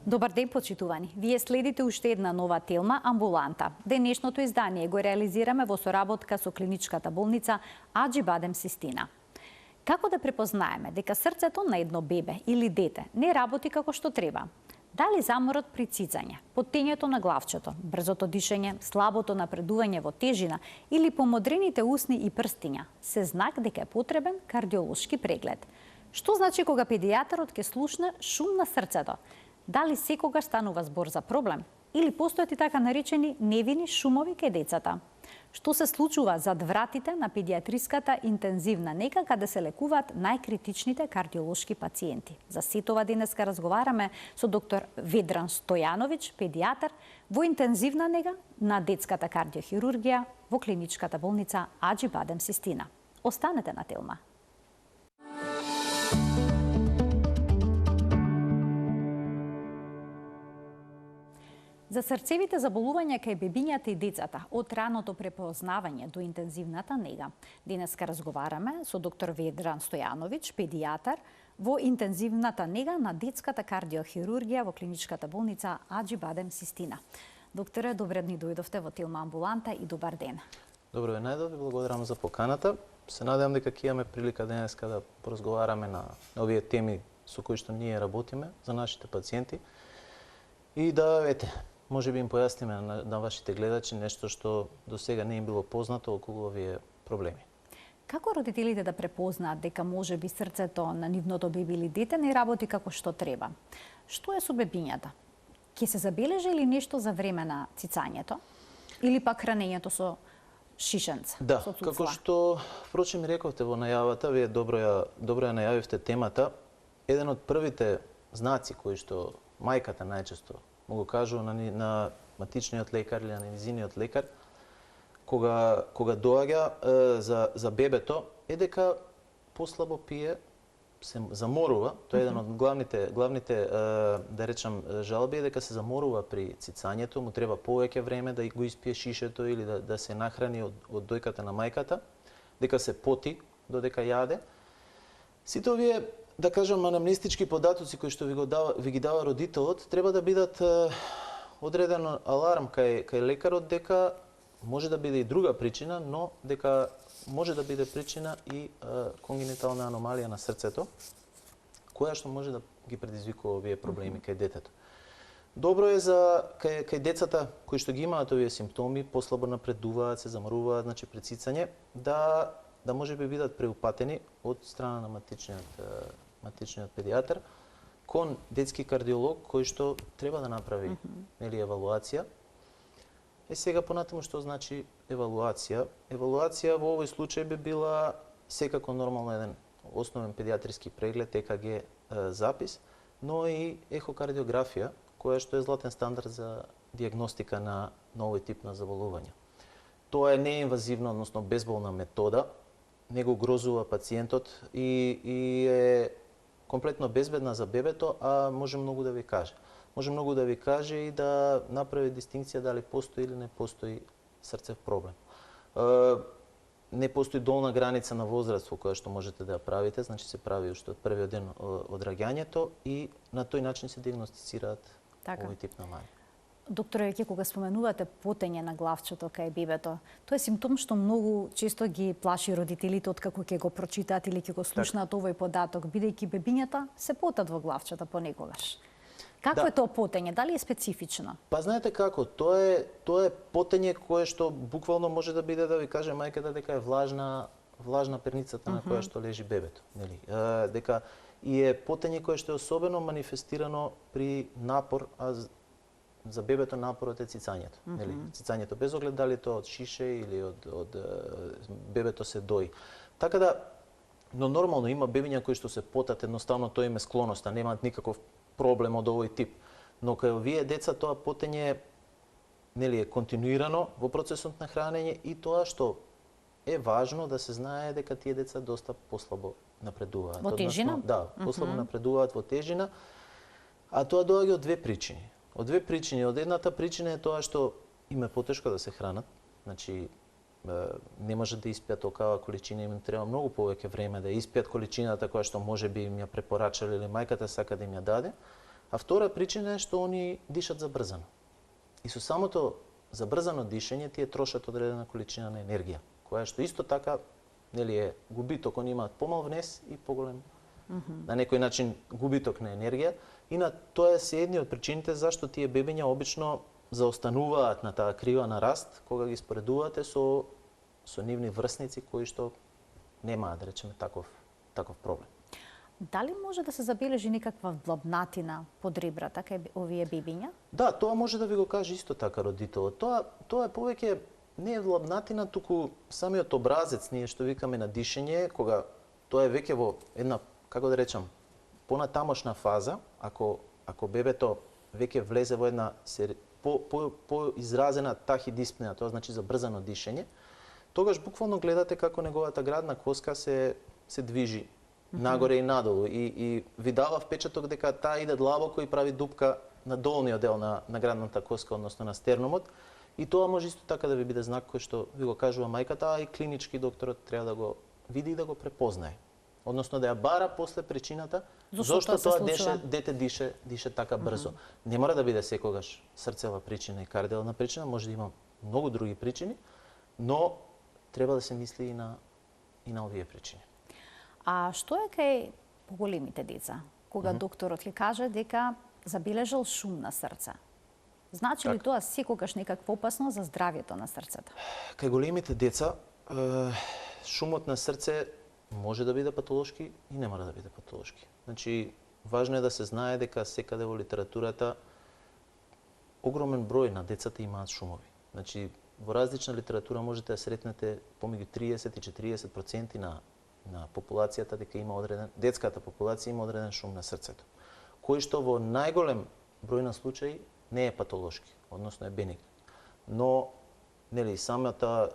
Добар ден, почитувани. Вие следите уште една нова телма Амбуланта. Денешното издание го реализираме во соработка со клиничката болница Аџи-Бадем Систина. Како да препознаеме дека срцето на едно бебе или дете не работи како што треба? Дали заморот при цицање, поттењето на главчето, брзото дишење, слабото напредување во тежина или помодрените усни и прстиња се знак дека е потребен кардиолошки преглед? Што значи кога педијатарот ќе слушне шум на срцето? Дали секогаш станува збор за проблем? Или постојат и така наречени невини шумови кај децата? Што се случува зад вратите на педијатриската интензивна нега каде се лекуваат најкритичните кардиолошки пациенти? За сетова денеска разговараме со доктор Ведран Стојановиќ, педијатар во интензивна нега на детската кардиохирургија во клиничката болница Аџи-Бадем Систина. Останете на телма. За срцевите заболувања кај бебињата и децата, од раното препознавање до интензивната нега, денеска разговараме со доктор Ведран Стојановиќ, педијатар во интензивната нега на детската кардиохирургија во клиничката болница Аџи-Бадем Систина. Докторе, добре ни дојдовте во телма Амбуланта и добар ден. Добро ве најдов и благодарам за поканата. Се надевам дека ќе имаме прилика денеска да поразговараме на овие теми со кои што ние работиме за нашите пациенти и да, може би им појасниме на вашите гледачи нешто што до сега не им било познато околу овие проблеми. Како родителите да препознаат дека може би срцето на нивното бебе или дете не работи како што треба? Што е со бебињата? Ќе се забележи или нешто за време на цицањето? Или пак хранењето со шишенца? Да, со цуцла? како што впрочем рековте во најавата, вие добро ја најавивте темата. Еден од првите знаци кои што мајката најчесто му го кажува на матичниот лекар или на низиниот лекар, кога доаѓа за бебето, е дека послабо пие, се заморува. Тоа е еден од главните да речам жалби, е дека се заморува при цицањето, му треба повеќе време да го испие шишето или да се нахрани од дојката на мајката, дека се поти додека јаде. Сите овие, да кажам, анамнестички податоци кои што ви ги дава родителот, треба да бидат одреден аларм кај лекарот дека може да биде и друга причина, но дека може да биде причина и конгенитална аномалија на срцето, која што може да ги предизвикува овие проблеми кај детето. Добро е за кај децата кои што ги имаат овие симптоми, послабо напредуваат, се заморуваат, значи при цицање, да може би бидат преупатени од страна на матичниот педијатар кон детски кардиолог кој што треба да направи евалуација. Сега понатаму што значи евалуација? Евалуација во овој случај би била секако нормално еден основен педијатриски преглед, ЕКГ запис, но и ехокардиографија, која што е златен стандард за дијагностика на овој тип на заболување. Тоа е неинвазивна, односно безболна метода, не го угрозува пациентот и е комплетно безбедна за бебето, а може многу да ви каже. Може многу да ви каже и да направи дистинкција дали постои или не постои срцев проблем. Не постои долна граница на возраст во која што можете да ја правите, значи се прави уште од првиот ден од раѓањето и на тој начин се диагностицираат овој тип на мајка. Докторе, кога споменувате потење на главчето кај бебето, тоа е симптом што многу често ги плаши родителите откако ќе го прочитаат или ќе го слушнаат овој податок, бидејќи бебињата се потат во главчето понекогаш. Како е тоа потење? Дали е специфично? Па знаете како, тоа е потење кое што буквално може да биде да ви каже мајката дека е влажна перницата на која што лежи бебето, нели? Дека и е потење кое што е особено манифестирано при напор, а за бебето напорот е цицањето, нели? Цицањето без оглед дали тоа од шише или од бебето се дои. Така да, но нормално има бебиња кои што се потат, едноставно тоа им е склоноста, немаат никаков проблем од овој тип. Но кај овие деца тоа потење нели е континуирано во процесот на хранење и тоа што е важно да се знае дека тие деца доста послабо напредуваат. Во тежина? Да, послабо напредуваат во тежина, а тоа доаѓа од две причини. Од две причини. Од едната причина е тоа што им е потешко да се хранат, значи не може да испијат толкава количина, им треба многу повеќе време да испијат количината која што може би им ја препорачале или мајката сака да им ја даде. А втора причина е што они дишат забрзано. И со самото забрзано дишење тие трошат одредена количина на енергија, која што исто така нели е губиток, они имаат помал внес и поголем на некој начин губиток на енергија, и на тоа се едни од причините зашто тие бебиња обично заостануваат на таа крива на раст кога ги споредувате со нивни врсници кои што немаат, да речеме, таков проблем. Дали може да се забележи некаква влабнатина под ребрата кај овие бебиња? Да, тоа може да ви го каже исто така родителот. Тоа е повеќе не е влабнатина, туку самиот образец, ние што викаме на дишење, кога тоа е веќе во една, како да речам, понатамошна фаза, ако бебето веќе влезе во една по-изразена тахидиспнеа, тоа значи забрзано дишење, тогаш буквално гледате како неговата градна коска се движи нагоре и надолу и ви дава впечаток дека таа иде длабоко и прави дупка на долниот дел на градната коска, односно на стернумот, и тоа може исто така да ви биде знак кој што ви го кажува мајката, а и клинички докторот треба да го види и да го препознае. Односно да ја бара после причината зошто тоа дете дише така брзо. Не мора да биде секогаш срцева причина и кардијална причина, може да има многу други причини, но треба да се мисли и на овие причини. А што е кај поголемите деца? Кога докторот ќе каже дека забележал шум на срце. Значи ли тоа секогаш некаква опасност за здравјето на срцето? Кај големите деца шумот на срце може да биде патолошки и не мора да биде патолошки. Значи, важно е да се знае дека секаде во литературата огромен број на децата имаат шумови. Значи, во различна литература можете да сретнете помеѓу 30 и 40% на популацијата дека има одреден, детската популација има одреден шум на срцето, кој што во најголем број на случаи не е патолошки, односно е бениген. Но, нели, самата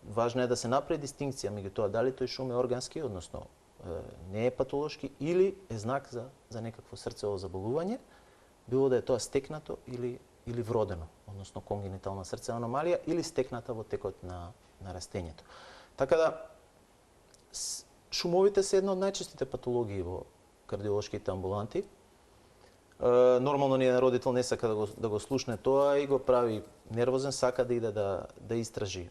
важно е да се направи дистинкција меѓу тоа дали тој шум е органски, односно не е патолошки, или е знак за некакво срцево заболување, било да е тоа стекнато или вродено, односно конгенитална срцева аномалија, или стекната во текот на растењето. Така да, шумовите се една од најчестите патологии во кардиолошките амбуланти. Нормално ниједен родител не сака да го слушне тоа и го прави нервозен, сака да иде да истражи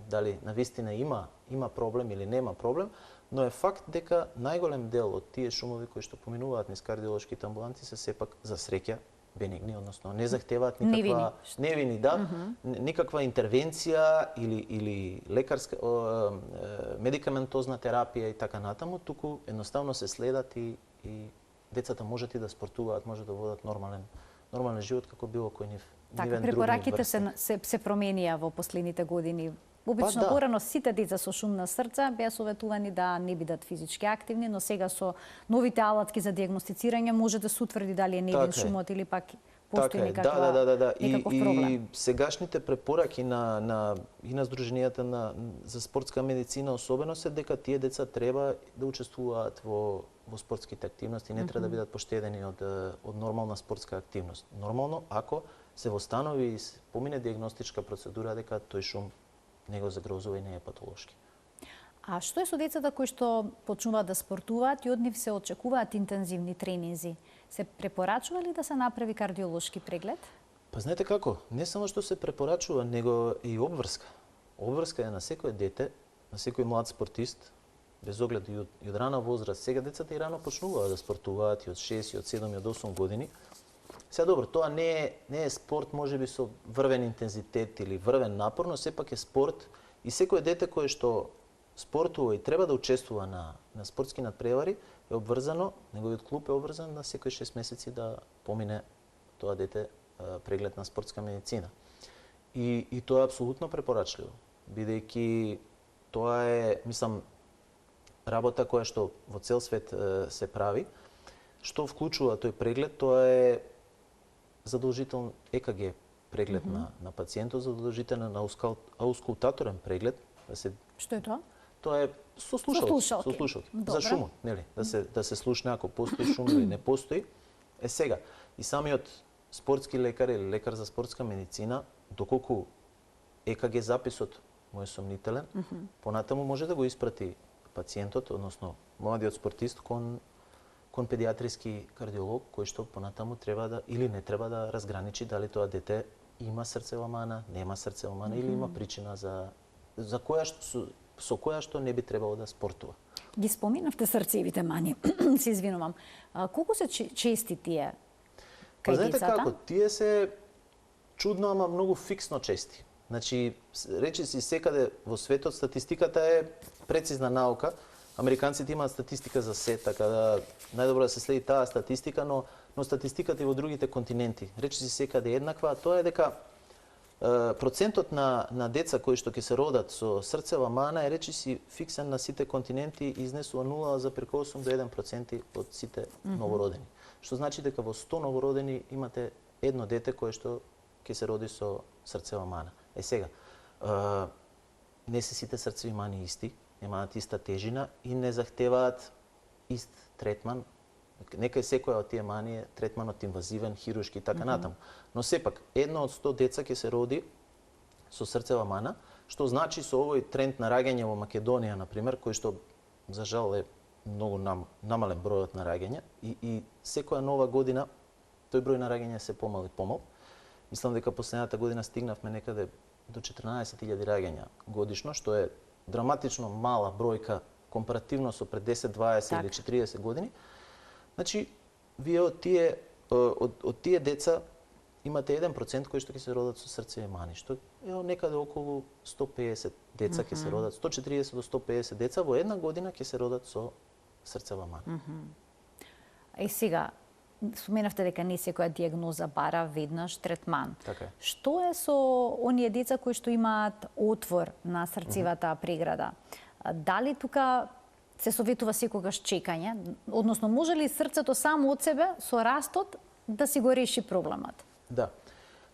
дали навистина има проблем или нема проблем, но е факт дека најголем дел од тие шумови кои што поминуваат низ кардиолошките амбуланти се сепак за среќа бенигни, односно не захтеваат никаква невини, никаква интервенција или лекарска медикаментозна терапија и така натаму, туку едноставно се следат и децата можат и да спортуваат, може да водат нормален живот како било кој нив. Така, препораките се променија во последните години. Обично порано сите деца со шум на срце беа советувани да не бидат физички активни, но сега со новите алатки за дијагностицирање може да се утврди дали е невин шумот или пак постои некаков проблем. И сегашните препораки и на Сдруженијата за спортска медицина особено се дека тие деца треба да учествуваат во спортските активности, не треба да бидат поштедени од нормална спортска активност. Нормално ако се востанови и помине дијагностичка процедура дека тој шум не го загрозува и не е патолошки. А што е со децата кои што почнуваат да спортуваат и од нив се очекуваат интензивни тренинзи? Се препорачува ли да се направи кардиолошки преглед? Па знаете како, не само што се препорачува, него и обврска. Обврска е на секој дете, на секој млад спортист, без оглед и од рана возраст. Сега децата и рано почнуваат да спортуваат и од 6, и од 7, и од 8 години. Сега добро, тоа не е спорт можеби со врвен интензитет или врвен напор, но сепак е спорт и секој дете кое што спортува и треба да учествува на спортски надпревари е обврзано, неговиот клуб е обврзан на секој 6 месеци да помине тоа дете преглед на спортска медицина. И тоа е апсолутно препорачливо, бидејќи тоа е, мислам, работа која што во цел свет се прави. Што вклучува тој преглед? Тоа е задолжителен ЕКГ преглед на пациентот, задолжителен аускултаторен преглед. Што е тоа? Тоа е со слушалки. За шумот, нели? Да се слушне ако постои шум или не постои. Сега, и самиот спортски лекар или лекар за спортска медицина, доколку ЕКГ записот му е сомнителен, понатаму може да го испрати пациентот, односно младиот спортист, кон кон педиатриски кардиолог кој што понатаму треба да или не треба да разграничи дали тоа дете има срцева мана, нема срцева мана или има причина за која што со која што не би требало да спортува. Ги споминавте срцевите мани. Се извинувам. Колку се чести тие кај знаете децата? како, тие се чудно, ама многу фиксно чести. Значи, речи си секаде во светот статистиката е прецизна наука. Американците имаат статистика за се, така да најдобро да се следи таа статистика, но статистиката и во другите континенти. Речи си секаде еднаква, тоа е дека процентот на деца кои што ќе се родат со срцева мана е речи си фиксен на сите континенти, изнесува 0,8 до 1% од сите новородени. Што значи дека во 100 новородени имате едно дете кое што ќе се роди со срцева мана. Сега, не се сите срцеви мани исти, немаат иста тежина и не захтеваат ист третман. Нека секоја од тие мани е третманот инвазивен, хируршки и така натаму. Но сепак, едно од 100 деца ќе се роди со срцева мана, што значи со овој тренд на раѓање во Македонија, например, кој што за жал е многу намален бројот на раѓања и секоја нова година тој број на раѓања се помал и помал. Мислам дека последната година стигнавме некаде до 14.000 раѓања годишно, што е драматично мала бројка компаративно со пред 10, 20 или 40 години. Значи, вие од тие деца имате 1% кои што ќе се родат со срцеви мани, што е некаде околу 150 деца ќе се родат, 140 до 150 деца во една година ќе се родат со срцева мана. И сега, споменавте дека не секоја диагноза бара веднаш третман. Така е. Што е со оние деца кои што имаат отвор на срцевата преграда? Дали тука се советува секогаш чекање, односно може ли срцето само од себе со растот да си го реши проблемот? Да.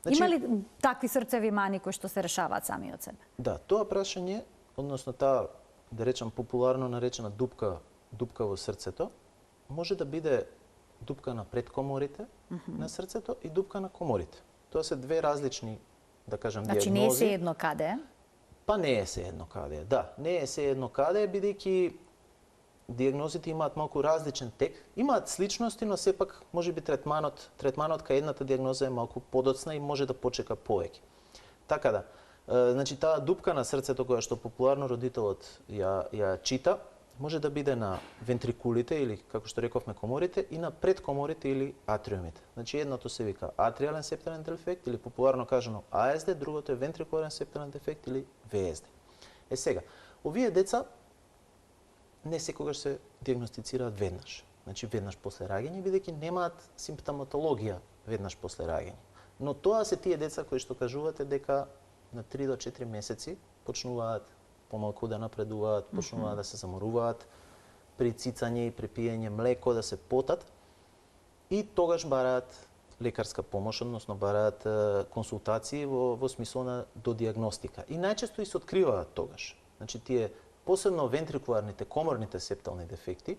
Има ли такви срцеви мани кои што се решаваат сами од себе? Да, тоа прашање, односно таа, да речам, популарно наречена дупка во срцето, може да биде дупка на предкоморите на срцето и дупка на коморите. Тоа се две различни, да кажам, диагнози. Значи не е се едно каде? Па не е се едно каде. Да, не е се едно каде, бидејќи диагнозите имаат малку различен тек. Имаат сличности, но сепак можеби третманот кај едната диагноза е малку подоцна и може да почека повеќе. Така да, значи таа дупка на срцето која што популарно родителот ја чита, може да биде на вентрикулите или, како што рековме, коморите и на предкоморите или атриумите. Значи едното се вика атриален септален дефект или популарно кажано АСД, другото е вентрикуларен септален дефект или ВСД. Сега, овие деца не секогаш се диагностицираат веднаш. Значи веднаш после раѓање, бидејќи немаат симптоматологија веднаш после раѓање. Но тоа се тие деца кои што кажувате дека на 3 до 4 месеци почнуваат помалку да напредуваат, почнуваат да се заморуваат при цицање и при пиење млеко, да се потат и тогаш бараат лекарска помош, односно бараат консултации во смисол на до диагностика. И најчесто и се откриваат тогаш. Значи тие посебно вентрикуларните, коморните септални дефекти,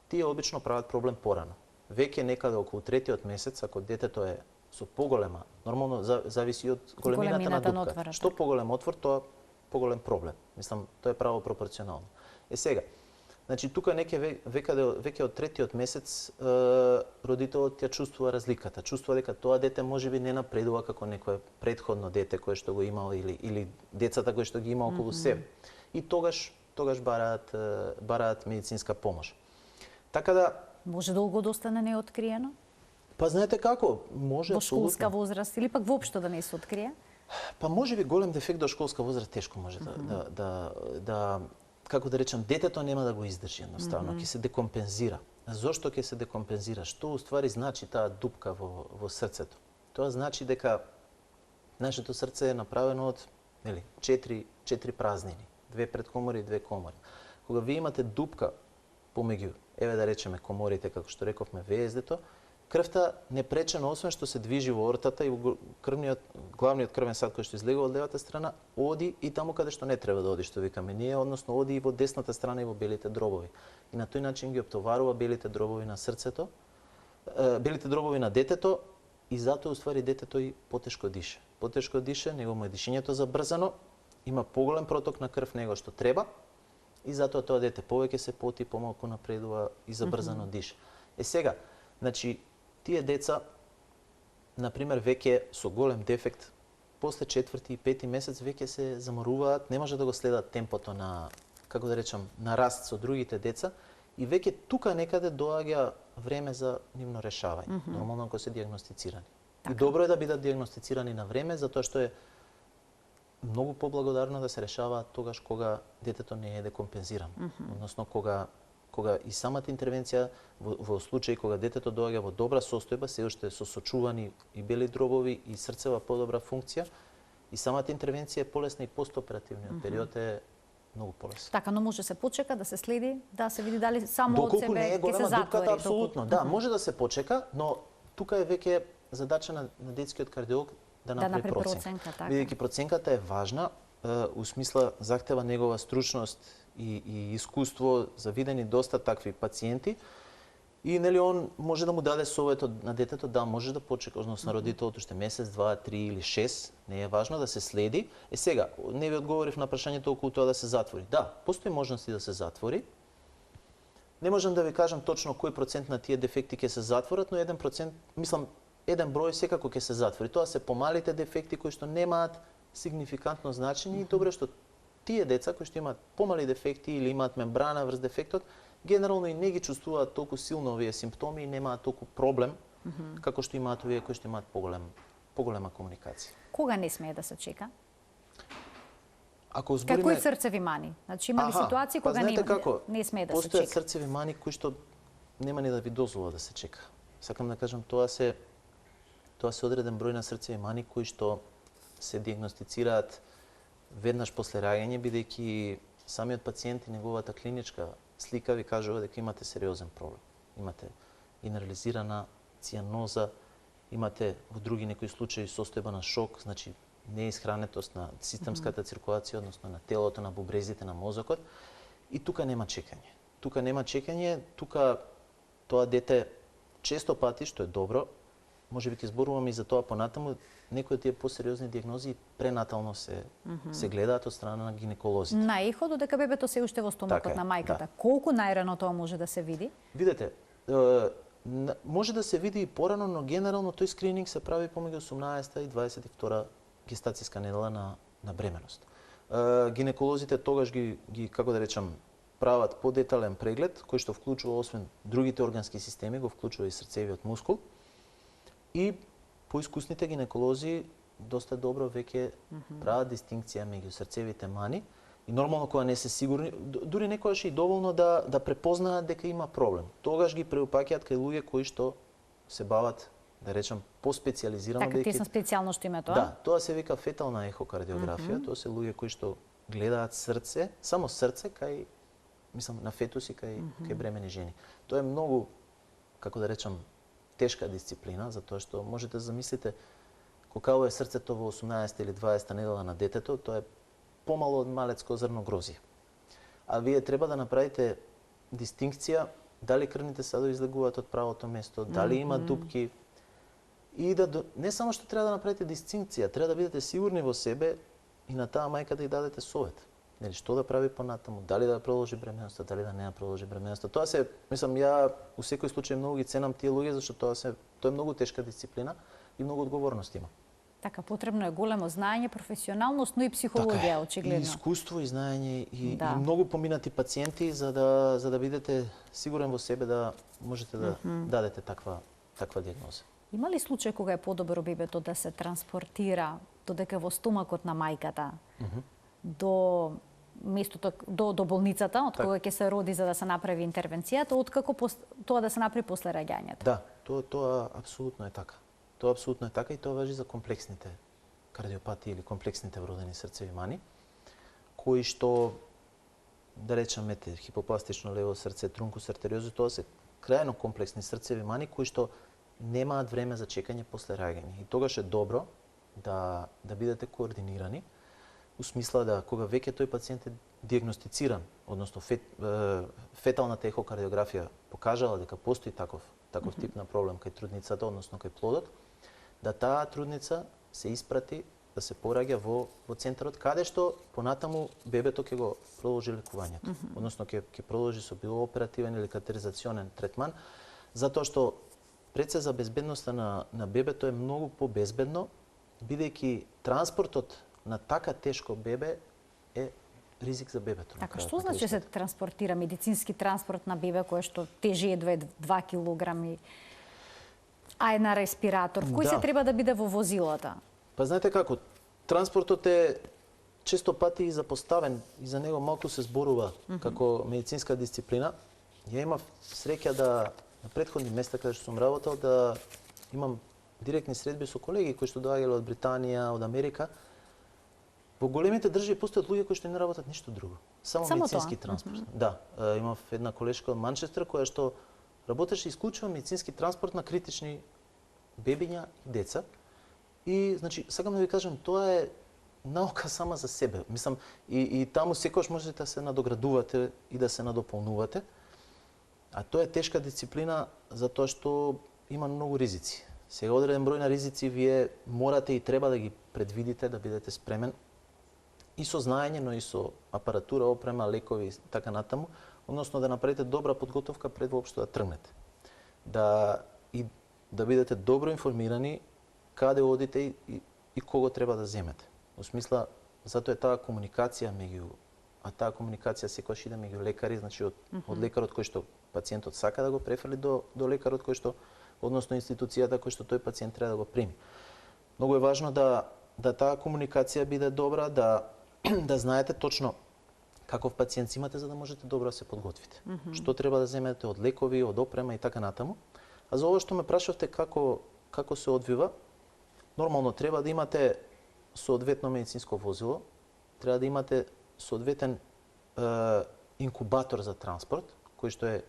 тие обично прават проблем порано. Веќе некаде околу третиот месец, ако детето е со поголема, нормално зависи од големината на дупка. Отвора, Што поголем отвор, тоа поголем проблем. Мислам, тоа е право пропорционално. Сега, значи тука веќе од третиот месец родителот ја чувствува разликата. Чувствува дека тоа дете можеби не напредува како некое претходно дете кое што го имало или децата кои што ги има околу себе. И тогаш бараат медицинска помош. Така да може долго да остане неоткриено? Па знаете како, може во школска возраст или пак воопшто да не се открие? Па можеби голем дефект до школска возраст тешко може да како да речам, детето нема да го издржи едноставно, ќе се декомпензира. Зошто ќе се декомпензира? Што уствари значи таа дупка во срцето? Тоа значи дека нашето срце е направено од 4 празнини, 2 предкомори и 2 комори. Кога ви имате дупка помеѓу, еве да речеме коморите, како што рековме ВСД-то, крвта непречено, освен што се движи во ортата и во главниот крвен сад кој што излегува од левата страна, оди и таму каде што не треба да оди, што викаме ние, односно оди и во десната страна и во белите дробови. И на тој начин ги оптоварува белите дробови на срцето, белите дробови на детето и затоа уствари детето и потешко дише. Потешко дише, негово дишењето забрзано, има поголем проток на крв него што треба и затоа тоа дете повеќе се поти, помалку напредува и забрзано дише. Сега, значи, тие деца, например, веќе со голем дефект, после 4-ти и 5-ти месец веќе се заморуваат, не може да го следат темпото на, како да речам, на раст со другите деца, и веќе тука некаде доаѓа време за нивно решавање, нормално ако се дијагностицирани. И добро е да бидат дијагностицирани на време, затоа што е многу поблагодарно да се решава тогаш кога детето не е декомпензирано, односно кога и самата интервенција во случај кога детето доаѓа во добра состојба, се уште со сочувани и бели дробови и срцева подобра функција, и самата интервенција е полесна и постоперативниот период е многу полесен. Така, но може се почека да се следи, да се види дали само од себе не е ќе се голема затвори. дупката, апсолутно. Да, може да се почека, но тука е веќе задача на детскиот кардиолог да направи проценка. Бидејќи проценката е важна, у смисла захтева негова стручност и искуство за видени доста такви пациенти. И нели он може да му даде советот на детето да може да почека, односно родителот уште месец, 2, 3 или 6, не е важно да се следи. Сега, не ви одговорив на прашањето околу тоа да се затвори. Да, постои можности да се затвори. Не можам да ви кажам точно кој процент на тие дефекти ќе се затворат, но 1%, мислам, еден број секако ќе се затвори. Тоа се помалите дефекти кои што немаат сигнификантно значење и добро што тие деца кои што имаат помали дефекти или имаат мембрана врз дефектот, генерално и не ги чувствуваат толку силно овие симптоми и немаат толку проблем како што имаат овие кои што имаат поголема комуникација. Кога не смее да се чека? Ако збориме... Кои срцеви мани? Значи има ли ситуации кога не смее да се чека? Постојат срцеви мани кои што нема ни да ви дозвола да се чека. Сакам да кажам, тоа се одреден број на срцеви мани кои што се дијагностицираат веднаш после раѓање, бидејќи самиот пациент и неговата клиничка слика ви кажува дека имате сериозен проблем. Имате генерализирана цианоза, имате во други некои случаи состојба на шок, значи неисхранетост на системската циркулација, односно на телото, на бубрезите, на мозокот. И тука нема чекање. Тука тоа дете често пати, што е добро, може би ќе зборуваме и за тоа понатаму, некои од тие посериозни дијагнози пренатално се гледаат од страна на гинеколозите. На ехо додека бебето се уште во стомакот на мајката. Да. Колку најрано тоа може да се види? Видете, може да се види и порано, но генерално тој скрининг се прави помеѓу 18 и 22 гестацијска недела на бременост. Гинеколозите тогаш ги како да речам, прават подетален преглед, кој што вклучува освен другите органски системи, го вклучува и срцевиот мускул. И поискусните гинеколози доста добро веќе прават дистинкција меѓу срцевите мани и нормално кога не се сигурни, дури некогаш и доволно да препознаат дека има проблем. Тогаш ги преупаќаат кај луѓе кои што се бават, да речам, поспецијализирано. Така, тесна специјално што има тоа? Да, тоа се вика фетална ехокардиографија, тоа се луѓе кои што гледаат срце, само срце кај, мислам, на фетуси кај бремени жени. Тоа е многу, како да речам, тешка дисциплина, затоа што можете да замислите колку е срцето во 18 или 20 недела на детето, тоа е помало од малецко зрно грозје. А вие треба да направите дистинкција дали крвните садови излегуваат од правото место, дали има дупки, и не само што треба да направите дистинкција, треба да бидете сигурни во себе и на таа мајка да ја дадете совет. Нели, што да прави понатаму, дали да продолжи бременоста, дали да не ја продолжи бременоста. Тоа се, мислам, ја у секој случај многу ги ценам тие луѓе, зашто тоа е многу тешка дисциплина и многу одговорност има. Така, потребно е големо знаење, професионалност, но и психологија, така, очигледно. И искуство, и знаење, и многу поминати пациенти за да бидете сигурен во себе да можете да дадете таква дијагноза. Има ли случај кога е подобро бебето да се транспортира додека во стомакот на мајката до местото, до болницата, од кога ќе се роди за да се направи интервенцијата, откако тоа да се направи после раѓањето? Да, тоа апсолутно е така. Тоа апсолутно е така и тоа важи за комплексните кардиопатии или комплексните вродени срцеви мани, кои што, да речеме, хипопластично лево срце, трункус артериозус, тоа се крајно комплексни срцеви мани кои што немаат време за чекање после раѓање. И тогаш е добро да бидете координирани, у смисла да кога веќе тој пациент е дијагностициран, односно феталната ехокардиографија покажала дека постои таков тип на проблем кај трудницата, односно кај плодот, да таа трудница се испрати да се пораѓа во центарот каде што понатаму бебето ќе го продолжи лекувањето. Односно ќе продолжи со било оперативен или катеризационен третман, Затоа што пред се за безбедноста на бебето е многу побезбедно, бидејќи транспортот на така тешко бебе е ризик за бебето. Така, што значи се транспортира медицински транспорт на бебе кое што тежи едва 2 килограми, а е на респиратор? Кој се треба да биде во возилото? Па знаете како, транспортот е често пати и запоставен и за него малку се зборува како медицинска дисциплина. Ја имав среќа да на претходни места каде што сум работел да имам директни средби со колеги кои што доаѓале од Британија, од Америка. Во големите држави постојат луѓе кои што не работат ништо друго, само медицински транспорт. Да, имав една колешка од Манчестер која што работеше исклучиво медицински транспорт на критични бебиња и деца. И значи сакам да ви кажам, тоа е наука сама за себе. Мислам и таму секогаш можете да се надоградувате и да се надополнувате. А тоа е тешка дисциплина затоа што има многу ризици. Сега одреден број на ризици вие морате и треба да ги предвидите, да бидете спремен и со знаење, но и со апаратура, опрема, лекови и така натаму, односно да направите добра подготовка пред воопшто да тргнете. Да бидете добро информирани каде одите и кого треба да земете. Во смисла, затоа е таа комуникација а таа комуникација секогаш иде меѓу лекари, значи од лекарот кој што пациентот сака да го префрли до лекарот кој што, односно институцијата кој што тој пациент треба да го прими. Многу е важно да таа комуникација биде добра, да знаете точно каков пациент имате за да можете добро да се подготвите. Што треба да земете од лекови, од опрема и така натаму. А за ова што ме прашавте како се одвива, нормално треба да имате соодветно медицинско возило, треба да имате соодветен инкубатор за транспорт, кој што е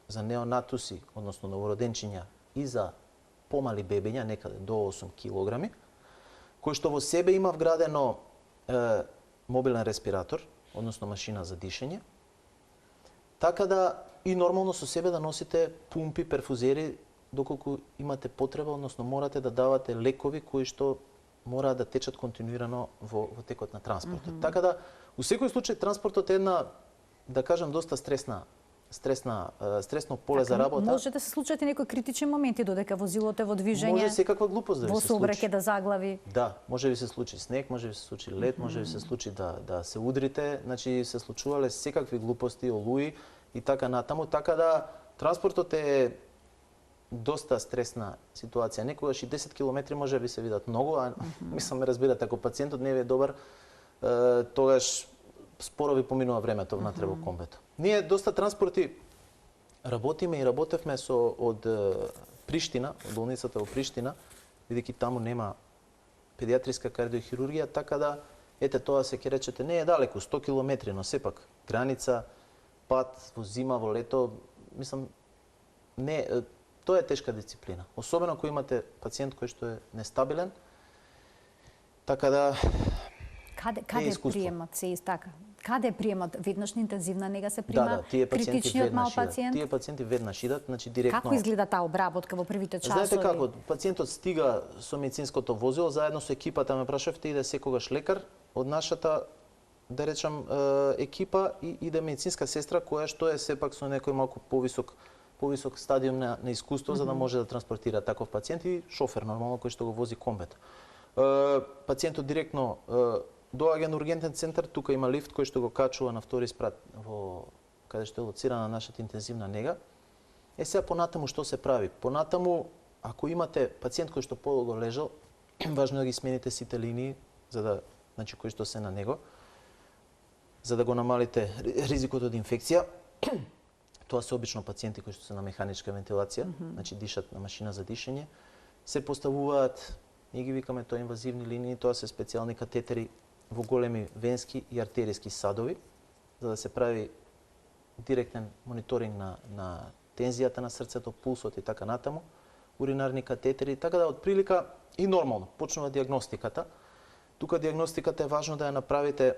за неонатуси, односно новороденчиња и за помали бебиња, некаде до 8 килограми, кој што во себе има вградено мобилен респиратор, односно машина за дишење, така да и нормално со себе да носите пумпи, перфузери, доколку имате потреба, односно морате да давате лекови кои што мораат да течат континуирано во текот на транспортот. Така да, у секој случај транспортот е една, да кажам, доста стресно поле за работа. Може да се случат и некои критични моменти додека возилото е во движење. Може секаква глупост да ви се случи. Во сообраќај да заглави. Да, може ви се случи снег, може ви се случи лед, може ви се случи да се удрите, значи се случувале секакви глупости, олуи и така натаму, така да транспортот е доста стресна ситуација. Некогаш и 10 километри може би се видат многу, а мислам ме разбирате, ако пациентот не ви е добар, тогаш споро ви поминува времето внатре во комбето. Ние доста транспорти работиме и работевме од Приштина, од болницата во Приштина, бидејќи таму нема педиатриска кардиохирургија, така да ете тоа се ќе речете не е далеку, 100 километри, но сепак граница, пат во зима, во лето, мислам не тоа е тешка дисциплина, особено кога имате пациент кој што е нестабилен. Така да Каде приемат се така? Каде приемат? Веднаш на интензивна нега се прима критичниот мал пациент? Тие пациенти веднаш идат, значи директно. Како изгледа таа обработка во првите часови? Знаете како, пациентот стига со медицинското возило, заедно со екипата, ме прашавте, иде секогаш лекар од нашата, да речам, екипа и иде медицинска сестра која што е сепак со некој малку повисок стадиум на искуство за да може да транспортира таков пациент и шофер нормално кој што го вози комбето. Пациентот директно доаѓа на ургентен центар, тука има лифт кој што го качува на втори спрат во каде што е лоцирана нашата интензивна нега. Сега понатаму што се прави? Понатаму, ако имате пациент кој што подолго лежал, важно е да ги смените сите линии за да, значи кои што се на него, за да го намалите ризикот од инфекција. Тоа се обично пациенти кои што се на механичка вентилација, значи дишат на машина за дишење. Се поставуваат, ние ги викаме тоа инвазивни линии, тоа се специјални катетери во големи венски и артериски садови, за да се прави директен мониторинг на тензијата на срцето, пулсот и така натаму, уринарни катетери, така да отприлика и нормално почнува диагностиката. Тука диагностиката е важно да ја направите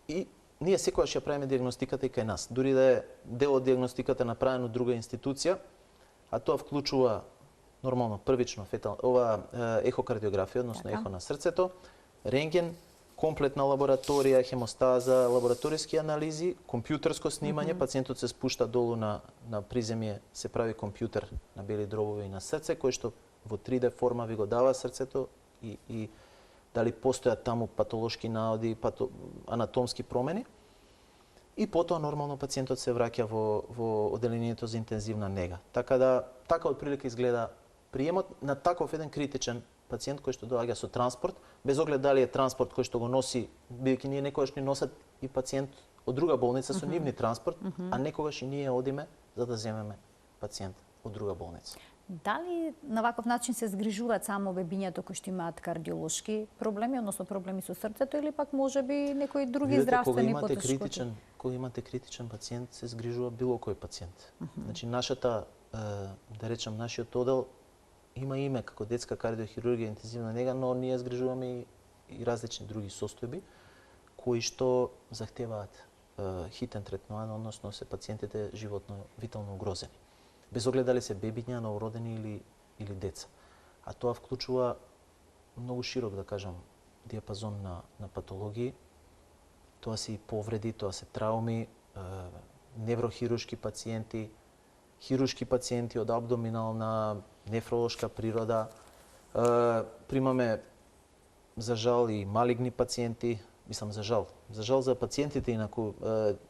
и ние секогаш ја правиме диагностиката и кај нас. Дури да е дел од диагностиката направен од друга институција, а тоа вклучува нормално првично ехокардиографија, односно ехо на срцето, рентген, комплетна лабораторија, хемостаза, лабораториски анализи, компјутерско снимање, пациентот се спушта долу на приземје, се прави компјутер на бели дробови на срце, кој што во 3D форма ви го дава срцето и дали постојат таму патолошки наоди, анатомски промени. И потоа нормално пациентот се враќа во оделението за интензивна нега. Така отприлика изгледа приемот на таков еден критичен пациент кој што доаѓа со транспорт, без оглед дали е транспорт кој што го носи, бидејќи ние некогаш ни носат и пациент од друга болница со нивни транспорт, а некогаш и ние одиме за да земеме пациент од друга болница. Дали на ваков начин се згрижуваат само бебињата кои што имаат кардиолошки проблеми, односно проблеми со срцето, или пак можеби некои други здравствени потешкоти? Кога имате критичен пациент, се згрижува било кој пациент. Значи нашата, да речем, нашиот одел има име како детска кардиохирургија, интензивна нега, но ние згрижуваме и различни други состојби кои што захтеваат хитен третман, односно се пациентите животно, витално угрозени. Без оглед дали се бебиња, новородени или деца. А тоа вклучува многу широк, да кажам, диапазон на патологии. Тоа се и повреди, тоа се трауми, неврохируршки пациенти, хируршки пациенти од абдоминална, нефролошка природа. Примаме, за жал, и малигни пациенти. Мислам, за жал за пациентите, инаку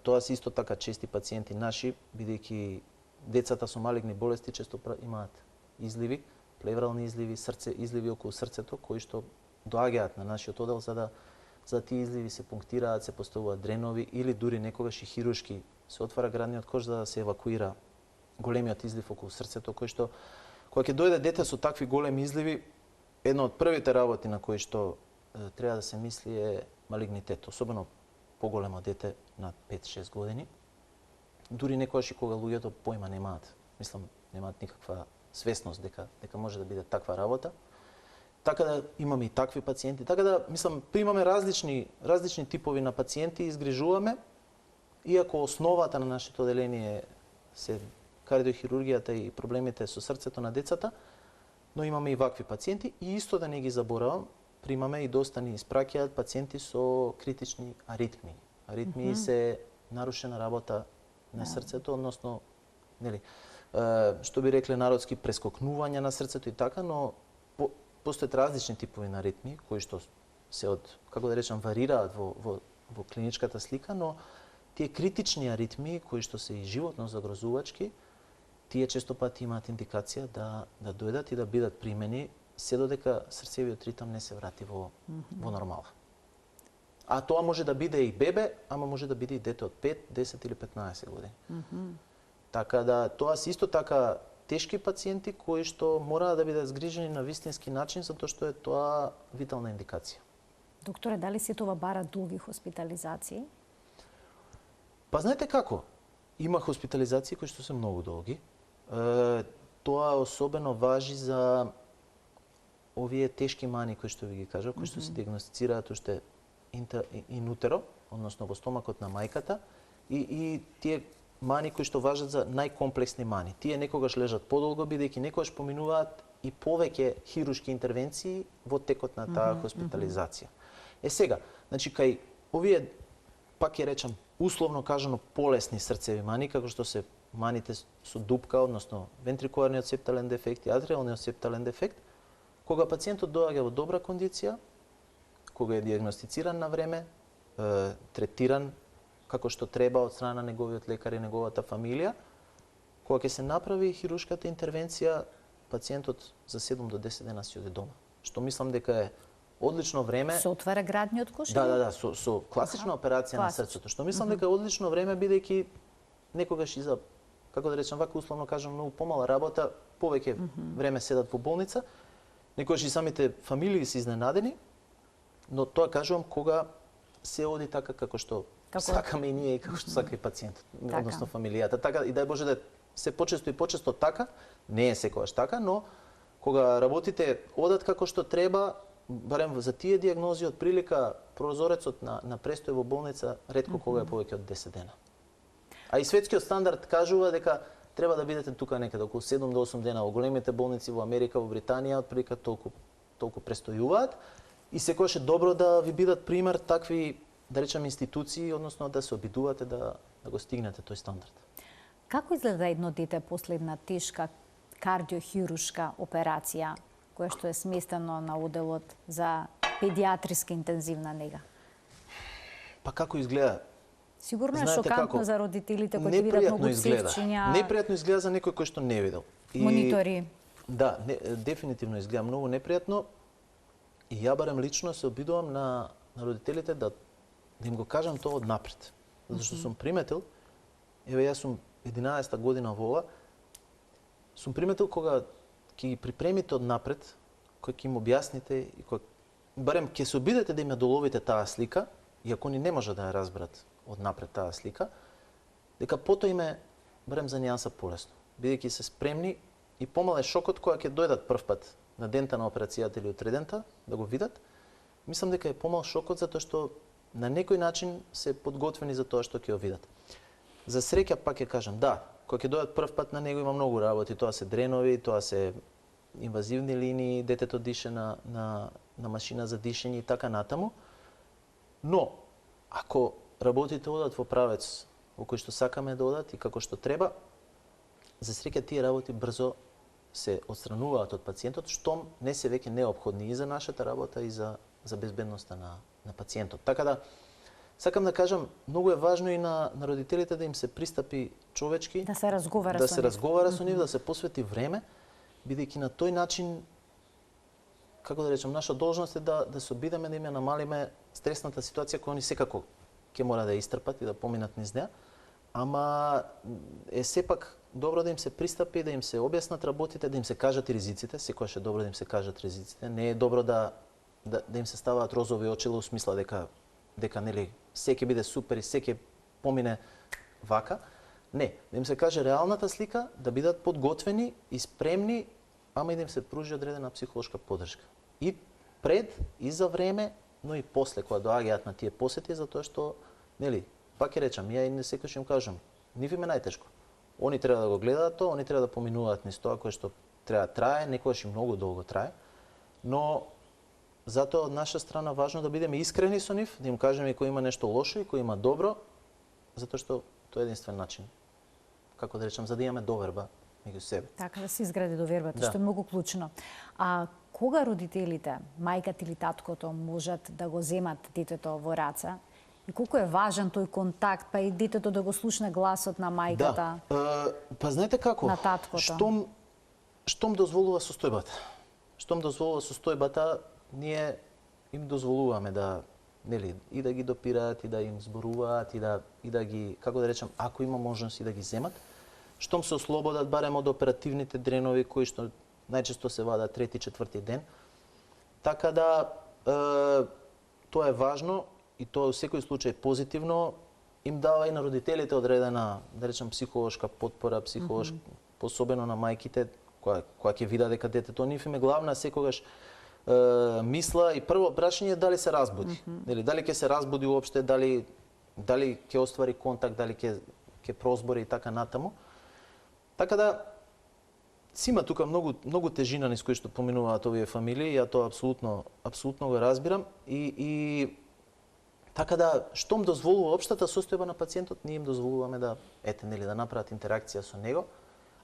тоа се исто така чести пациенти наши, бидејќи децата со малигни болести често имаат изливи, плеврални изливи, изливи околу срцето, кои што доаѓаат на нашиот одел за тие изливи се пунктираат, се поставуваат дренови или дури некогаш и хируршки се отвара градниот кош за да се евакуира големиот излив околу срцето, кој што кога ќе дојде дете со такви големи изливи, една од првите работи на кои што треба да се мисли е малигнитет, особено поголемо дете на 5-6 години. Дури некогаш и кога луѓето појма немаат, мислам, немаат никаква свесност дека може да биде таква работа. Така да имаме и такви пациенти, така да мислам примаме различни типови на пациенти и изгрижуваме, иако основата на нашето оделение се кардиохирургијата и проблемите со срцето на децата, но имаме и вакви пациенти и исто да не ги заборавам, примаме и доста ни испраќаат пациенти со критични аритмии. Аритмии се нарушена работа на срцето, односно, нели, што би рекле народски прескокнување на срцето и така, но постојат различни типови на аритмии кои што се како да речам, варираат во клиничката слика, но тие критични аритмии кои што се и животно загрозувачки, тие често пати имаат индикација да дојдат и да бидат примени се додека срцевиот ритам не се врати во нормала. А тоа може да биде и бебе, ама може да биде и дете од 5, 10 или 15 години. Така да тоа се исто така тешки пациенти кои што мора да бидат згрижени на вистински начин затоа што е тоа витална индикација. Докторе, дали се тоа бара долги хоспитализации? Па знаете како? Има хоспитализации кои што се многу долги. Тоа особено важи за овие тешки мани кои што ви ги кажав, кои што се диагностицираат уште ин утеро, односно во стомакот на мајката, и тие мани кои што важат за најкомплексни мани. Тие некогаш лежат подолго, бидејќи некогаш поминуваат и повеќе хируршки интервенции во текот на таа хоспитализација. Сега, значи кај овие, пак ќе речам, условно кажано полесни срцеви мани, како што се маните со дупка, односно вентрикуларниот септален дефект и атриалниот септален дефект, кога пациентот доаѓа во добра кондиција, кога е диагностициран на време, третиран како што треба од страна на неговиот лекар и неговата фамилија, кога ќе се направи хируршката интервенција, пациентот за 7 до 10 дена си оде дома. Што мислам дека е одлично време. Се отвара градниот кош? Да, со класична операција на срцето. Што мислам дека е одлично време, бидејќи некогаш и за, како да речем, вака условно кажам, многу помала работа, повеќе време седат во болница. Некогаш и самите фамилии се изненадени, но тоа кажувам кога се оди така како што сакаме и ние и како што сака и пациентот, односно фамилијата. Така и дај Боже да се почесто и почесто така, не е секогаш така, но кога работите одат како што треба, барем за тие диагнози од прилика прозорецот на престој во болница ретко кога е повеќе од 10 дена. А и светскиот стандард кажува дека треба да бидете тука некаде околу 7 до 8 дена во големите болници во Америка, во Британија, од прилика толку престојуваат. И секогаш е добро да ви бидат пример такви, да речем, институции, односно да се обидувате да го стигнете тој стандард. Како изгледа едно дете после една тешка кардиохирушка операција, која што е сместено на оделот за педиатриска интензивна нега? Па како изгледа? Сигурно е Знаете шокантно како? за родителите кои ќе видат многу изгледа. цевчиња, Непријатно изгледа за некој кој што не видел. монитори. Да, дефинитивно изгледа многу непријатно. И ја барем лично се обидувам на родителите да им го кажам тоа од напред. Затоа што сум приметил, еве јас сум 11-та година во ова, сум приметил кога ќе ги припремите од напред, кога ќе им објасните и кога барем ќе се обидете да им ја доловите таа слика, иако они не може да ја разберат од напред таа слика, дека потоа им е барем за нијанса полесно, бидејќи се спремни и помал е шокот кога ќе дојдат прв пат на дента на операцијата или утредента да го видат. Мислам дека е помал шокот затоа што на некој начин се подготвени за тоа што ќе го видат. За среќа пак ќе кажам, да, кога ќе дојдат прв пат на него има многу работи, тоа се дренови, тоа се инвазивни линии, детето дише на машина за дишење и така натаму. Но ако работите одат во правец во кој што сакаме да одат и како што треба, за среќа тие работи брзо се отстрануваат од пациентот, штом не се веќе неопходни и за нашата работа и за безбедноста на пациентот. Така да, сакам да кажам, многу е важно и на родителите да им се пристапи човечки, Да се разговара со нив, да се посвети време, бидејќи на тој начин, како да речем, наша должност е да се обидеме да им ја намалиме стресната ситуација која они секако ќе мора да ја истрпат и да поминат низ неа, ама е сепак добро да им се пристапи, да им се објаснат работите, да им се кажат и ризиците, секогаш е добро да им се кажат ризиците. Не е добро да им се ставаат розови очила, у смисла дека нели се ќе биде супер и се ќе помине вака. Не, да им се каже реалната слика, да бидат подготвени и спремни, ама и да им се пружи одредена психолошка поддршка. И пред, и за време, но и после, кога доаѓаат на тие посети, затоа што, нели, пак ќе речам, ја и не секојаш им кажам, нив им е најтешко. Они треба да го гледаат тоа, они треба да поминуваат низ тоа кое што треба да трае, некогаш и многу долго трае, но затоа од наша страна важно да бидеме искрени со нив, да им кажеме и кој има нешто лошо и кој има добро, затоа што тоа е единствен начин, како да речам, за да имаме доверба меѓу себе. Така да се изгради довербата, Да. што е многу клучно. А кога родителите, мајката или таткото можат да го земат детето во раца? И колку е важен тој контакт, па и детето да го слушне гласот на мајката? Да. Па знаете како? На таткото. Штом дозволува состојбата. Штом дозволува состојбата, ние им дозволуваме да, нели, и да ги допираат, и да им зборуваат, и да ги, како да речам, ако има можност и да ги земат. Штом се ослободат барем од оперативните дренови кои што најчесто се вадат трети, четврти ден. Така да тоа е важно и тоа во секој случај позитивно им дава и на родителите одредена, да речем, психолошка потпора, особено на мајките која ќе видат дека детето нив им е главна секогаш мисла и прво прашање дали се разбуди. Дали ќе се разбуди уопште, дали ќе оствари контакт, дали ќе прозбори и така натаму. Така да си има тука многу тежина низ кои што поминуваат овие фамилии, ја тоа апсолутно го разбирам и така да штом дозволува општата состојба на пациентот, ние им дозволуваме да да направат интеракција со него,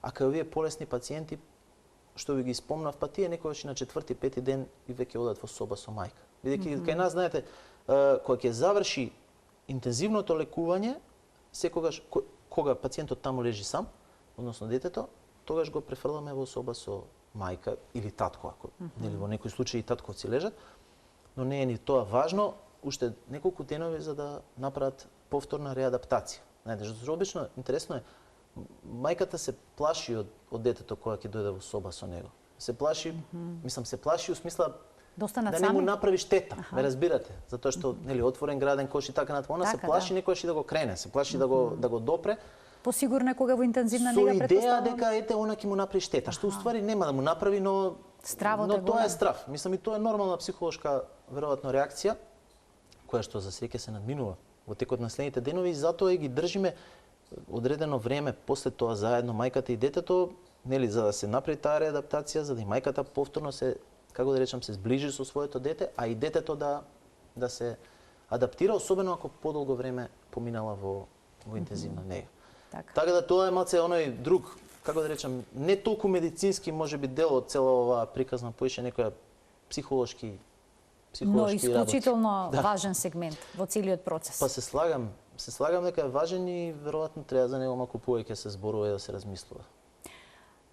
а кај овие полесни пациенти што ви ги спомнав, па тие некогаш и на четврти, пети ден и веќе одат во соба со мајка. Бидејќи кај нас, знаете, кога ќе заврши интензивното лекување, секогаш кога пациентот таму лежи сам, односно детето, тогаш го префрламе во соба со мајка или татко, ако нели во некој случај и татковци лежат, но не е ни тоа важно, уште неколку денови за да направат повторна реадаптација. Знаете, што обично интересно е, мајката се плаши од детето кога ќе дојде во соба со него. Се плаши, мислам, се плаши у смисла да не му направи штета, ме разбирате, затоа што нели отворен граден кош и така натаму, она се плаши некојаш и да го крене, се плаши да го допре. Посигурно е кога во интензивна нега предпоставам. Со идеја дека она ќе му направи штета, што уствари нема да му направи, но тоа е страв. Мислам и тоа е нормална психолошка веројатно реакција која што за среќа се надминува во текот на следните денови и затоа и ги држиме одредено време после тоа заедно мајката и детето, нели, за да се направи таа реадаптација, за да и мајката повторно се како да речам, се зближи со своето дете, а и детето да се адаптира, особено ако подолго време поминала во интензивна нега. Така да тоа е малце оној друг, како да речам, не толку медицински можеби дел од цела оваа приказна, поише некоја психолошки но исклучително важен сегмент во целиот процес. Па се слагам дека е важен и веројатно треба за него малку повеќе се зборува и да се размислува.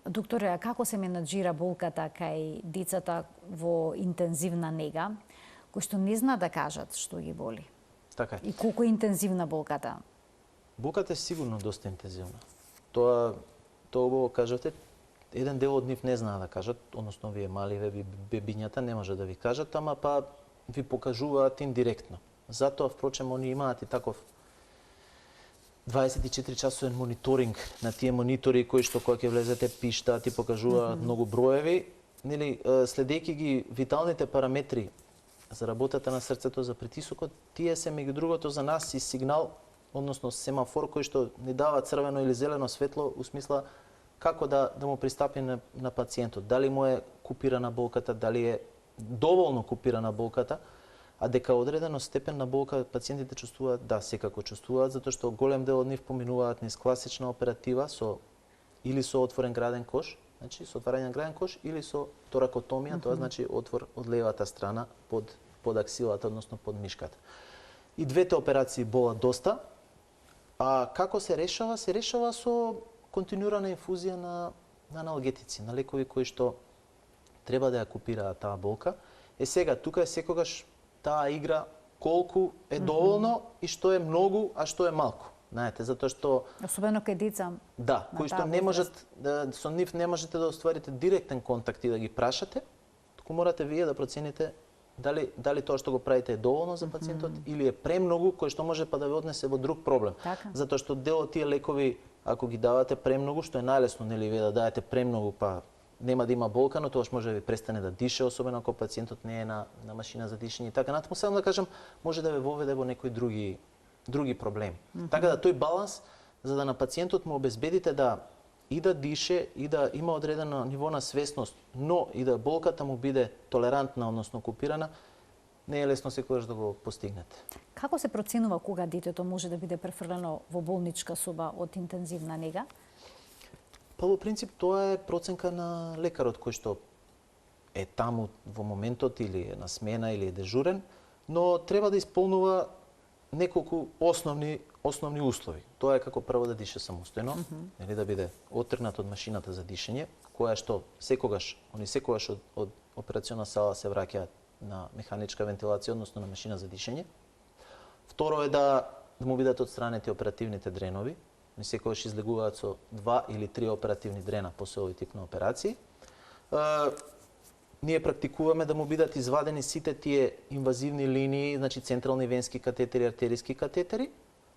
Докторе, како се менаџира болката кај децата во интензивна нега, кои што не знаат да кажат што ги боли? Така е. И колку е интензивна болката? Болката е сигурно доста интензивна. Тоа убаво кажате, еден дел од нив не знаат да кажат, односно вие маливе бебињата не може да ви кажат, ама па ви покажуваат индиректно. Затоа, впрочем, они имаат и таков 24 часовен мониторинг на тие монитори кои што кога ќе влезете пиштаат и покажуваат многу броеви, нели, следејќи ги виталните параметри за работата на срцето, за притисокот, тие се меѓу другото за нас и сигнал, односно семафор кој што ни дава црвено или зелено светло, у смисла како да му пристапи на пациентот. Дали му е купирана болката, дали е доволно купирана болката, а дека одредено степен на болка пациентите чувствуваат, да, секако чувствуваат, затоа што голем дел од нив поминуваат низ класична оператива или со отворен граден кош, значи со отварање на граден кош, или со торакотомија, тоа значи отвор од левата страна под аксилата, односно под мишката. И двете операции болат доста, а како се решава? Се решава со континуирана инфузија на аналгетици, на лекови кои што треба да ја купираат таа болка. Сега, тука е секогаш таа игра колку е доволно и што е многу, а што е малку. Знаете, затоа што особено кај деца. Да, кои што не можат со нив не можете да остварите директен контакт и да ги прашате, туку морате вие да процените дали тоа што го правите е доволно за пациентот или е премногу, кој што може па да ве однесе во друг проблем. Затоа што дел од тие лекови, ако ги давате премногу, што е најлесно, нели, вие да дадете премногу, па нема да има болка, но тоаш може да ви престане да дише, особено ако пациентот не е на машина за дишење и така натаму. Само да кажам, може да ве воведе во некои други проблеми. Така да тој баланс, за да на пациентот му обезбедите да и да дише, и да има одредено ниво на свесност, но и да болката му биде толерантна, односно купирана, не е лесно секогаш да го постигнете. Како се проценува кога детето може да биде префрлено во болничка соба од интензивна нега? Па во принцип тоа е проценка на лекарот кој што е таму во моментот или е на смена или е дежурен, но треба да исполнува неколку основни услови. Тоа е како прво да дише самостојно, нели, да биде оттргнат од машината за дишење, која што секогаш од операциона сала се враќаат на механичка вентилација, односно на машина за дишење. Второ е да му бидат отстранети оперативните дренови. Ни секогаш излегуваат со 2 или 3 оперативни дрена после овој тип на операции. Ние практикуваме да му бидат извадени сите тие инвазивни линии, значи централни венски катетери, артериски катетери,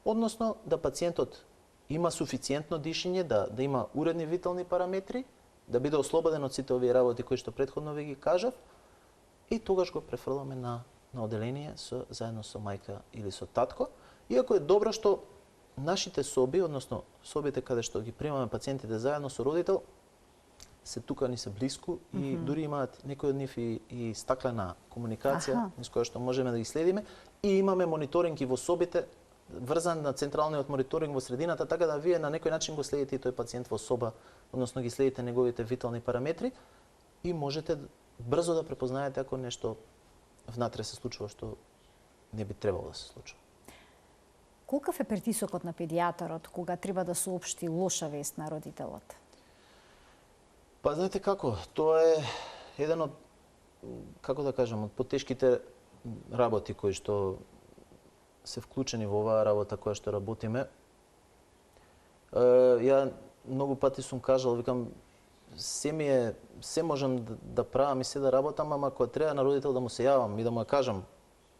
односно да пациентот има суфициентно дишење, да има уредни витални параметри, да биде ослободен од сите овие работи кои што претходно ви ги кажав, и тогаш го префрламе на оделение заедно со мајка или со татко. Иако е добро што нашите соби, односно собите каде што ги примаме пациентите заедно со родител, се тука ни се блиску и дури имаат некои од нив и стаклена комуникација низ која што можеме да ги следиме, и имаме мониторинг и во собите врзан на централниот мониторинг во средината, така да вие на некој начин го следите и тој пациент во соба, односно ги следите неговите витални параметри и можете брзо да препознаете ако нешто внатре се случува што не би требало да се случува. Колкав е притисокот на педијатарот кога треба да соопшти лоша вест на родителот? Па знаете како, тоа е еден од, како да кажам, од потешките работи кои што се вклучени во оваа работа која што работиме. Ја многу пати сум кажал, викам, се можам да правам и се да работам, ама кога треба на родител да му се јавам и да му ја кажам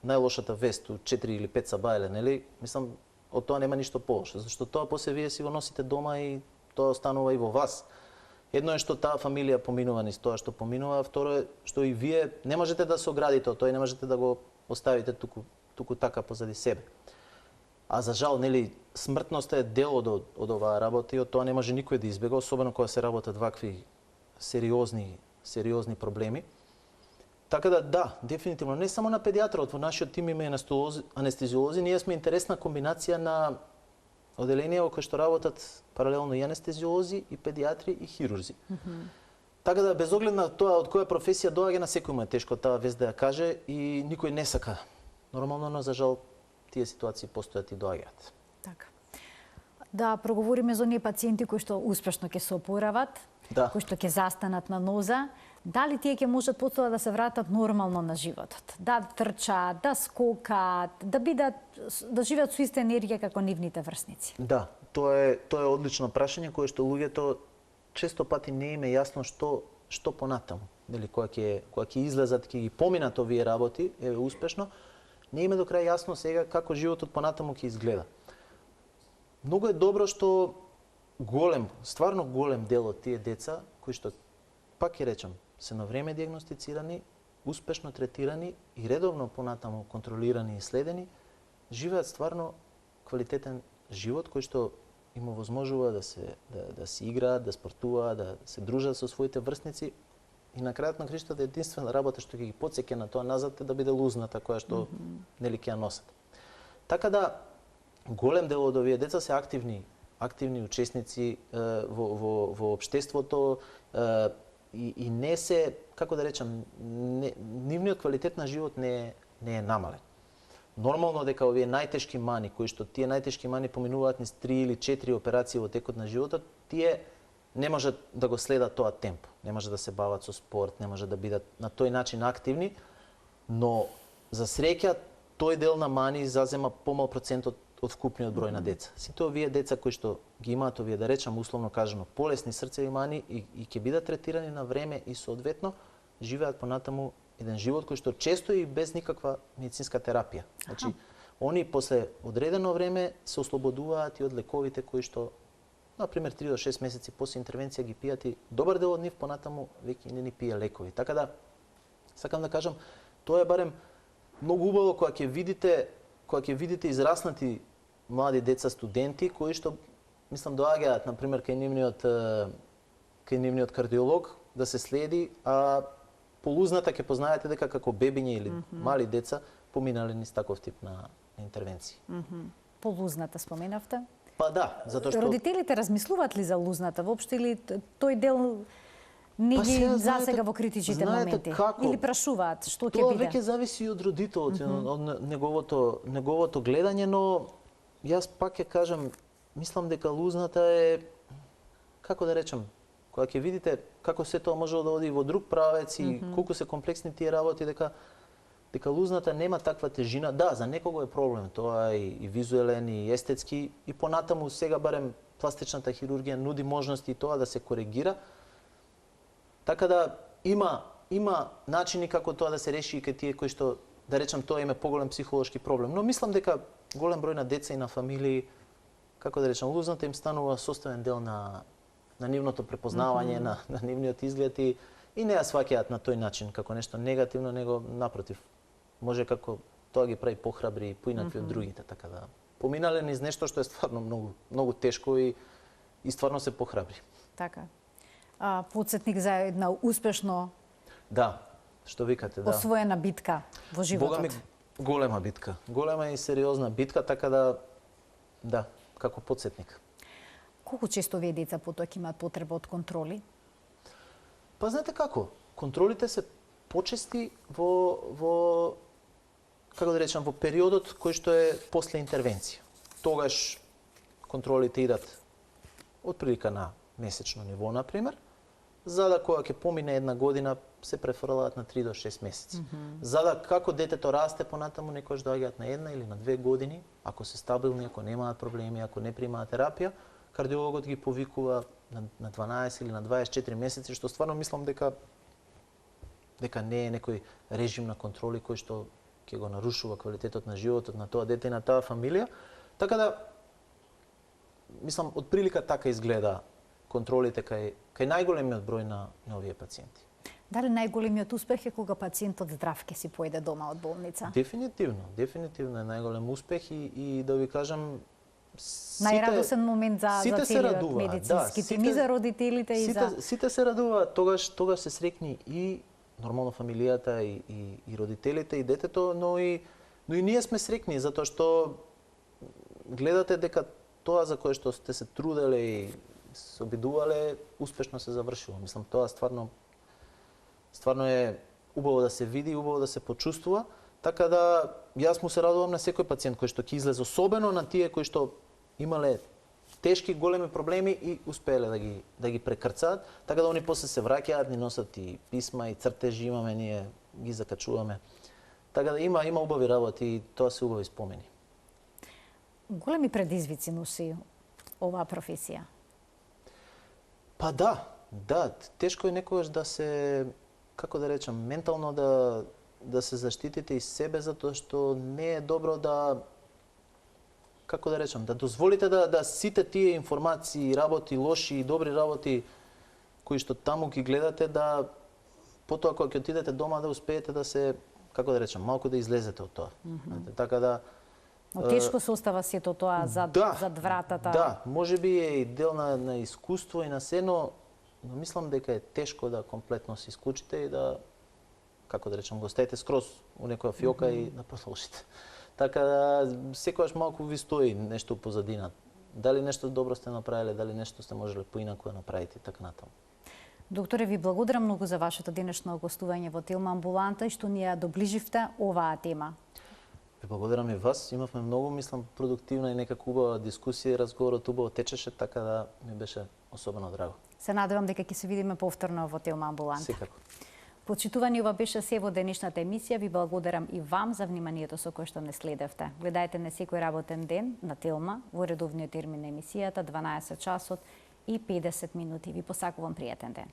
најлошата вест у 4 или 5 сабајле, нели? Мислам, од тоа нема ништо полошо, зашто тоа после вие си го носите дома и тоа останува и во вас. Едно е што таа фамилија поминува низ тоа што поминува, а второ е што и вие не можете да се оградите од тоа и не можете да го оставите туку така позади себе. А за жал, нели, смртноста е дел од оваа работа и од тоа не може никој да избега, особено кога се работат вакви сериозни проблеми. Така да, дефинитивно. Не само на педиатрот, во нашиот тим има и анестезиолози. Ние сме интересна комбинација на оделенија во кои што работат паралелно и анестезиолози, и педиатри, и хирурзи. Така да, без оглед на тоа од која професија доаѓа, на секој му е тешко таа вест да ја каже и никој не сака. Нормално, но за жал тие ситуации постојат и доаѓаат. Така. Да проговориме за оние пациенти кои што успешно ќе се опорават, кои што ќе застанат на ноза. Дали тие ќе можат потоа да се вратат нормално на животот? Да трчаат, да скокаат, да живеат со иста енергија како нивните врсници? Да, тоа е одлично прашање кое што луѓето често пати не им е јасно што понатаму. Дали кога ќе излезат, ќе ги поминат овие работи, успешно, не им е до крај јасно сега како животот понатаму ќе изгледа. Многу е добро што стварно голем дел од тие деца кои што, пак ќе речам, се на време диагностицирани, успешно третирани и редовно понатаму контролирани и следени, живеат стварно квалитетен живот кој што им овозможува да се играат, да спортуваат, да се дружат со своите врсници и на крајот на криштата единствена работа што ќе ги потсеќа на тоа назад е да биде лузната која што нели ќе ја носат. Така да голем дел од овие деца се активни учесници во општеството и не се, како да речам, нивниот квалитет на живот не е намален. Нормално дека овие најтешки мани, кои што тие најтешки мани поминуваат низ 3 или 4 операции во текот на животот, тие не можат да го следат тоа темпо. Не може да се бават со спорт, не може да бидат на тој начин активни, но за среќа тој дел на мани зазема помал процентот од вкупниот број на деца. Сите овие деца кои што ги имаат овие, да речам условно кажано, полесни срцеви мани и ќе бидат третирани на време и соодветно живеат понатаму еден живот кој што често и без никаква медицинска терапија. Значи, они после одредено време се ослободуваат и од лековите кои што, например, 3 до 6 месеци после интервенција ги пијат и добар дел од нив понатаму веќе не ни пие лекови. Така да, сакам да кажам, тоа е барем многу убаво кога ќе видите израснати млади деца студенти кои што мислам доаѓаат на пример кај нивниот кардиолог да се следи, а полузната ќе познаете дека како бебиња или мали деца поминале низ таков тип на интервенции. Полузната споменавте? Па да, затоа што родителите размислуваат ли за лузната воопшто или тој дел не ги засега во критичните моменти? Како? Или прашуваат што ќе биде? Тоа веќе зависи од родителот, од неговото гледање, но јас пак ќе кажам, мислам дека лузната е, како да речам, кога ќе видите како се тоа може да оди во друг правец и колку се комплексни тие работи, дека лузната нема таква тежина. Да, за некого е проблем, тоа е и визуелен и естетски и понатаму сега барем пластичната хирургија нуди можности тоа да се коригира. Така да има начини како тоа да се реши и кај тие кои што, да речам, тоа има поголем психолошки проблем. Но мислам дека голем број на деца и на фамилии, како да речам, лузната им станува составен дел на нивното препознавање, на нивниот изглед и не ја сваќаат на тој начин како нешто негативно, него напротив, може како тоа ги прави похрабри и поинакви од другите, така да поминале низ нешто што е стварно многу тешко и стварно се похрабри. Така. Потсетник за една успешно што викате, да. Освоена битка во животот. Бога ми, голема битка. Голема и сериозна битка, така да, како потсетник. Колку често овие деца потоа ќе имаат потреба од контроли? Па знаете како? Контролите се почести во како да речам, во периодот кој што е после интервенција. Тогаш контролите идат отприлика на месечно ниво, например, за да кога ќе помине една година се префрлаат на 3 до 6 месеци. За да како детето расте понатаму, некојаш доаѓаат на 1 или на 2 години, ако се стабилни, ако немаат проблеми, ако не примаат терапија, кардиологот ги повикува на 12 или на 24 месеци, што стварно мислам дека не е некој режим на контроли кој што ќе го нарушува квалитетот на животот на тоа дете и на таа фамилија. Така да мислам отприлика така изгледа контролите кај најголемиот број на овие пациенти. Дали најголемиот успех е кога пациентот здрав ќе си појде дома од болница? Дефинитивно е најголем успех и да ви кажам најрадосен момент за целиот медицински тим и за родителите и за сите се радуваат, тогаш се срекни и нормално фамилијата и родителите и детето, но и ние сме срекни затоа што гледате дека тоа за кое што сте се труделе и се обидувале успешно се завршило. Мислам, тоа стварно е убаво да се види, убаво да се почувствува, така да јас му се радувам на секој пациент кој што ќе излезе, особено на тие кои што имале тешки големи проблеми и успееле да ги прекрцаат, така да они после се враќаат, ни носат и писма и цртежи, имаме ние ги закачуваме. Така да има убави работи и тоа се убави спомени. Големи предизвици носи оваа професија. Па да, тешко е некогаш да се, како да речам, ментално да се заштитите и себе, затоа што не е добро да, како да речам, да дозволите да сите тие информации, работи, лоши и добри работи кои што таму ги гледате, да потоа кога ќе отидете дома да успеете да се, како да речам, малку да излезете од тоа. Така да Но тешко се остава сето тоа зад вратата. Да, можеби е и дел на искуство и на се, но мислам дека е тешко да комплетно се исклучите и да, како да речем, го оставите скроз у некоја фиока и да продолжите. Така да секогаш малку ви стои нешто позадина. Дали нешто добро сте направиле, дали нешто сте можеле поинаку да направите и така натаму. Докторе, ви благодарам многу за вашето денешно гостување во Телма амбуланта и што ни ја доближивте оваа тема. Ви благодарам и вас. Имавме многу, мислам, продуктивна и некако убава дискусија и разговорот убаво течеше, така да ми беше особено драго. Се надевам дека ќе се видиме повторно во Телма амбуланта. Секако. Почитувани, ова беше се во денешната емисија. Ви благодарам и вам за вниманието со кое што не следевте. Гледајте не секој работен ден на Телма во редовниот термин на емисијата 12 часот и 50 минути. Ви посакувам пријатен ден.